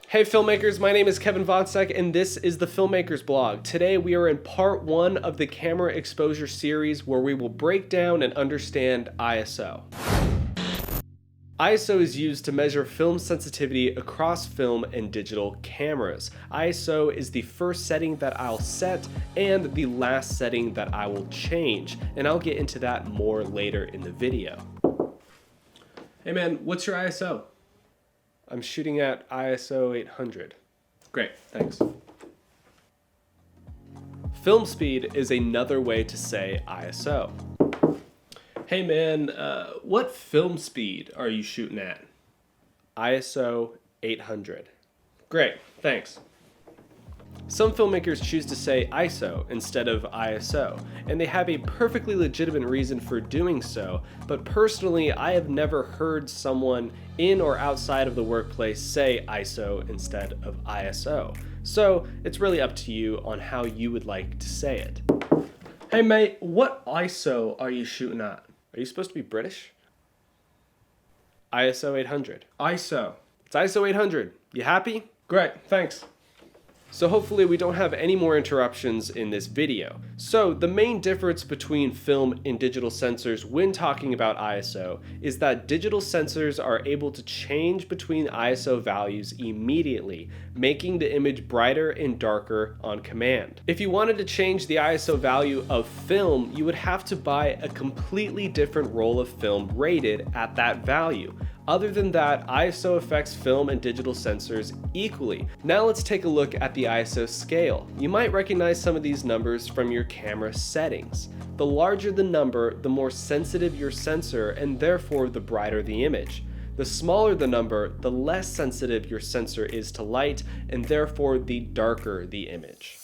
Hey filmmakers, my name is Kevin Vonsack and this is the Filmmakers Blog. Today we are in part 1 of the camera exposure series where we will break down and understand ISO. ISO is used to measure film sensitivity across film and digital cameras. ISO is the first setting that I'll set and the last setting that I will change, and I'll get into that more later in the video. Hey man, what's your ISO? I'm shooting at ISO 800. Great, thanks. Film speed is another way to say ISO. Hey man, what film speed are you shooting at? ISO 800. Great, thanks. Some filmmakers choose to say ISO instead of ISO, and they have a perfectly legitimate reason for doing so, but personally I have never heard someone in or outside of the workplace say ISO instead of ISO. So it's really up to you on how you would like to say it. Hey mate, what ISO are you shooting at? Are you supposed to be British? ISO 800. ISO. It's ISO 800. You happy? Great, thanks. So hopefully we don't have any more interruptions in this video. So the main difference between film and digital sensors when talking about ISO is that digital sensors are able to change between ISO values immediately, making the image brighter and darker on command. If you wanted to change the ISO value of film, you would have to buy a completely different roll of film rated at that value. Other than that, ISO affects film and digital sensors equally. Now let's take a look at the ISO scale. You might recognize some of these numbers from your camera settings. The larger the number, the more sensitive your sensor, and therefore the brighter the image. The smaller the number, the less sensitive your sensor is to light, and therefore the darker the image.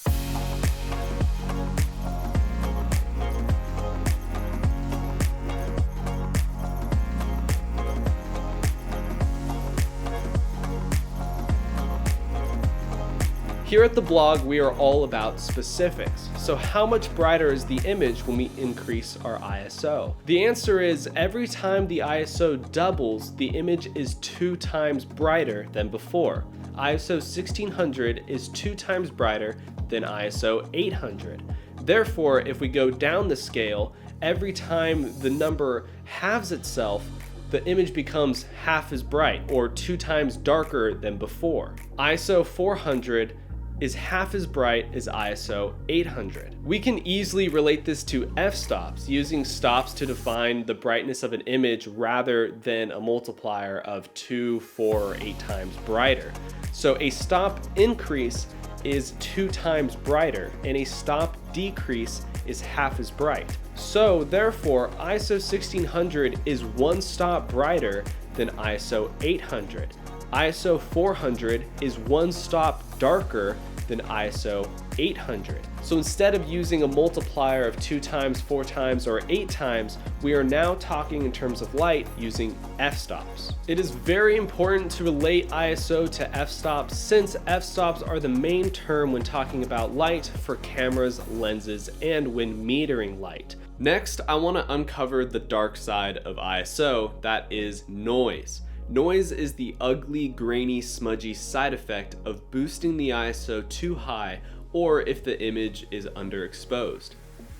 Here at the blog, we are all about specifics. So how much brighter is the image when we increase our ISO? The answer is every time the ISO doubles, the image is 2 times brighter than before. ISO 1600 is 2 times brighter than ISO 800. Therefore, if we go down the scale, every time the number halves itself, the image becomes half as bright or 2 times darker than before. ISO 400 is half as bright as ISO 800. We can easily relate this to f-stops, using stops to define the brightness of an image rather than a multiplier of 2, 4, or 8 times brighter. So a stop increase is 2 times brighter, and a stop decrease is half as bright. So therefore, ISO 1600 is 1 stop brighter than ISO 800. ISO 400 is 1 stop darker than ISO 800. So instead of using a multiplier of 2 times, 4 times, or 8 times, we are now talking in terms of light using f-stops. It is very important to relate ISO to f-stops since f-stops are the main term when talking about light for cameras, lenses, and when metering light. Next, I want to uncover the dark side of ISO, that is noise. Noise is the ugly, grainy, smudgy side effect of boosting the ISO too high or if the image is underexposed.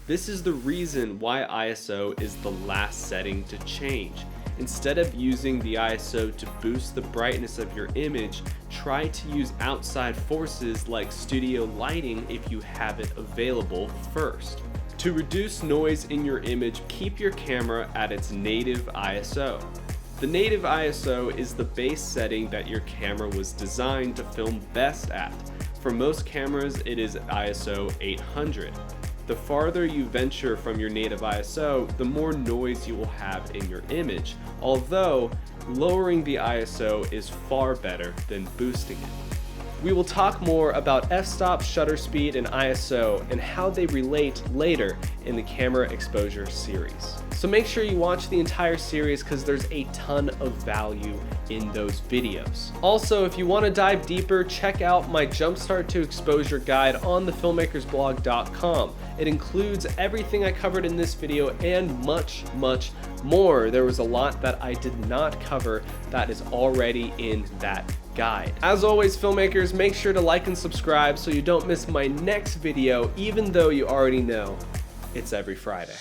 This is the reason why ISO is the last setting to change. Instead of using the ISO to boost the brightness of your image, try to use outside forces like studio lighting if you have it available first. To reduce noise in your image, keep your camera at its native ISO. The native ISO is the base setting that your camera was designed to film best at. For most cameras, it is ISO 800. The farther you venture from your native ISO, the more noise you will have in your image, although lowering the ISO is far better than boosting it. We will talk more about f-stop, shutter speed, and ISO and how they relate later in the camera exposure series. So make sure you watch the entire series because there's a ton of value in those videos. Also, if you want to dive deeper, check out my Jumpstart to Exposure guide on thefilmmakersblog.com. It includes everything I covered in this video and much, much more. There was a lot that I did not cover that is already in that guide. As always, filmmakers, make sure to like and subscribe so you don't miss my next video, even though you already know it's every Friday.